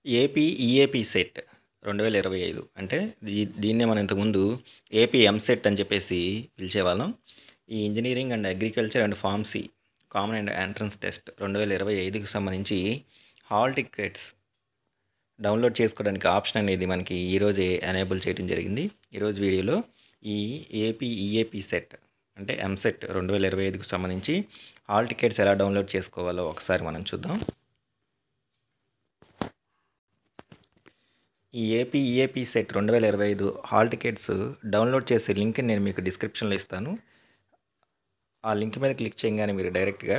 AP EAP set 2025 అంటే దీన్నే మనం ఇంతకుముందు ఏపీ ఎంసెట్ అని చెప్పేసి పిలిచేవాళ్ళం. ఈ engineering and agriculture and pharmacy common and entrance test 2025కి సంబంధించి హాల్ టికెట్స్ డౌన్లోడ్ చేసుకోవడానికి ఆప్షన్ అనేది మనకి ఈరోజే ఎనేబుల్ చేయడం జరిగింది. ఈరోజు వీడియోలో ఈ ఏపీ ఈఏపీ సెట్ అంటే ఎంసెట్ 2025కి సంబంధించి హాల్ టికెట్స్ ఎలా డౌన్లోడ్ చేసుకోవాలో ఒకసారి మనం చూద్దాం. ఈ AP EAP set 2025 hall tickets download చేసే లింక్ నేను మీకు డిస్క్రిప్షన్లో ఇస్తాను. ఆ లింక్ మీద క్లిక్ చేయగానే మీరు డైరెక్ట్గా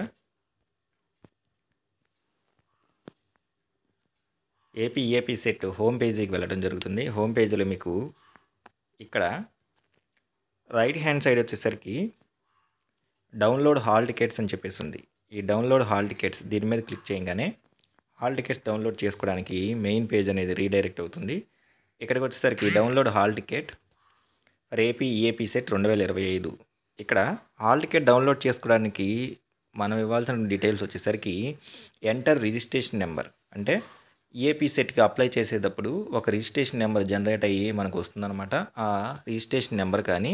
ఏపీ ఈఏపీ సెట్ హోమ్ పేజీకి వెళ్ళడం జరుగుతుంది. హోమ్ పేజీలో మీకు ఇక్కడ రైట్ హ్యాండ్ సైడ్ వచ్చేసరికి డౌన్లోడ్ హాల్ టికెట్స్ అని చెప్పేసి ఉంది. ఈ డౌన్లోడ్ హాల్ టికెట్స్ దీని మీద క్లిక్ చేయగానే హాల్ టికెట్స్ డౌన్లోడ్ చేసుకోవడానికి మెయిన్ పేజ్ అనేది రీడైరెక్ట్ అవుతుంది. ఇక్కడికి వచ్చేసరికి download hall ticket for AP EAP set 2025. ఇక్కడ హాల్ టికెట్ డౌన్లోడ్ చేసుకోవడానికి మనం ఇవ్వాల్సిన డీటెయిల్స్ వచ్చేసరికి ఎంటర్ రిజిస్ట్రేషన్ నెంబర్, అంటే ఈఏపీ సెట్కి అప్లై చేసేటప్పుడు ఒక రిజిస్ట్రేషన్ నెంబర్ జనరేట్ అయ్యి మనకు వస్తుందన్నమాట. ఆ రిజిస్ట్రేషన్ నెంబర్ కానీ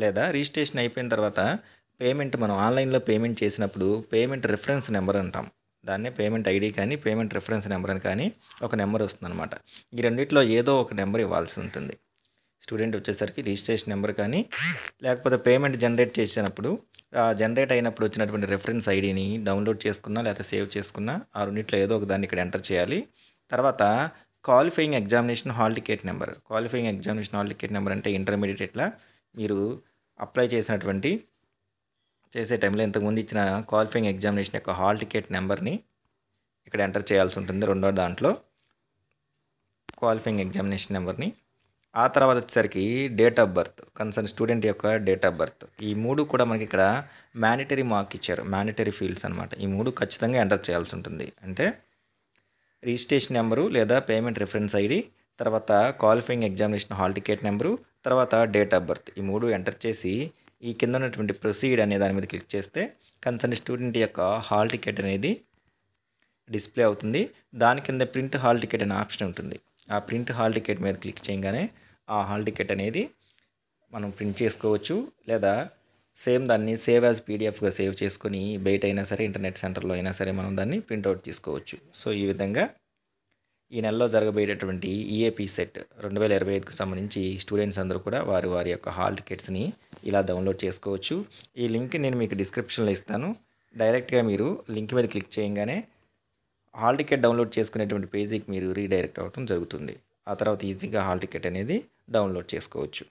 లేదా రిజిస్ట్రేషన్ అయిపోయిన తర్వాత పేమెంట్ మనం ఆన్లైన్లో పేమెంట్ చేసినప్పుడు పేమెంట్ రిఫరెన్స్ నెంబర్ అంటాం. దాన్నే పేమెంట్ ఐడి కానీ పేమెంట్ రిఫరెన్స్ నెంబర్ అని కానీ ఒక నెంబర్ వస్తుందన్నమాట. ఈ రెండిట్లో ఏదో ఒక నెంబర్ ఇవ్వాల్సి ఉంటుంది. స్టూడెంట్ వచ్చేసరికి రిజిస్ట్రేషన్ నెంబర్ కానీ లేకపోతే పేమెంట్ జనరేట్ చేసినప్పుడు జనరేట్ అయినప్పుడు వచ్చినటువంటి రిఫరెన్స్ ఐడిని డౌన్లోడ్ చేసుకున్నా లేకపోతే సేవ్ చేసుకున్నా ఆ రెండిట్లో ఏదో ఒక దాన్ని ఇక్కడ ఎంటర్ చేయాలి. తర్వాత qualifying examination hall ticket number. Qualifying examination hall ticket number అంటే ఇంటర్మీడియట్లో మీరు అప్లై చేసే టైంలో ఇంతకుముందు ఇచ్చిన క్వాలిఫైయింగ్ ఎగ్జామినేషన్ యొక్క హాల్ టికెట్ నెంబర్ని ఇక్కడ ఎంటర్ చేయాల్సి ఉంటుంది. రెండో దాంట్లో క్వాలిఫైయింగ్ ఎగ్జామినేషన్ నెంబర్ని. ఆ తర్వాత వచ్చేసరికి date of birth, concern student యొక్క డేట్ ఆఫ్ బర్త్. ఈ మూడు కూడా మనకి ఇక్కడ మ్యాండేటరీ మార్క్ ఇచ్చారు, మ్యాండేటరీ ఫీల్డ్స్ అనమాట. ఈ మూడు ఖచ్చితంగా ఎంటర్ చేయాల్సి ఉంటుంది. అంటే రిజిస్ట్రేషన్ నెంబరు లేదా పేమెంట్ రిఫరెన్స్ ఐడి, తర్వాత qualifying examination hall ticket number, తర్వాత డేట్ ఆఫ్ బర్త్. ఈ మూడు ఎంటర్ చేసి ఈ కింద ఉన్నటువంటి ప్రొసీడ్ అనే దాని మీద క్లిక్ చేస్తే కన్సర్న్ స్టూడెంట్ యొక్క హాల్ టికెట్ అనేది డిస్ప్లే అవుతుంది. దాని కింద ప్రింట్ హాల్ టికెట్ అనే ఆప్షన్ ఉంటుంది. ఆ ప్రింట్ హాల్ టికెట్ మీద క్లిక్ చేయగానే ఆ హాల్ టికెట్ అనేది మనం ప్రింట్ చేసుకోవచ్చు, లేదా దాన్ని సేవ్ యాజ్ పీడిఎఫ్గా సేవ్ చేసుకొని బయట అయినా సరే ఇంటర్నెట్ సెంటర్లో అయినా సరే మనం దాన్ని ప్రింట్అవుట్ తీసుకోవచ్చు. సో ఈ విధంగా ఈ నెలలో జరగబోయేటటువంటి ఈఏపీ సెట్ 2025కి సంబంధించి స్టూడెంట్స్ అందరూ కూడా వారి యొక్క హాల్ టికెట్స్ని ఇలా డౌన్లోడ్ చేసుకోవచ్చు. ఈ లింక్ నేను మీకు డిస్క్రిప్షన్లో ఇస్తాను. డైరెక్ట్గా మీరు లింక్ మీద క్లిక్ చేయగానే హాల్ టికెట్ డౌన్లోడ్ చేసుకునేటువంటి పేజీకి మీరు రీడైరెక్ట్ అవ్వడం జరుగుతుంది. ఆ తర్వాత ఈజీగా హాల్ టికెట్ అనేది డౌన్లోడ్ చేసుకోవచ్చు.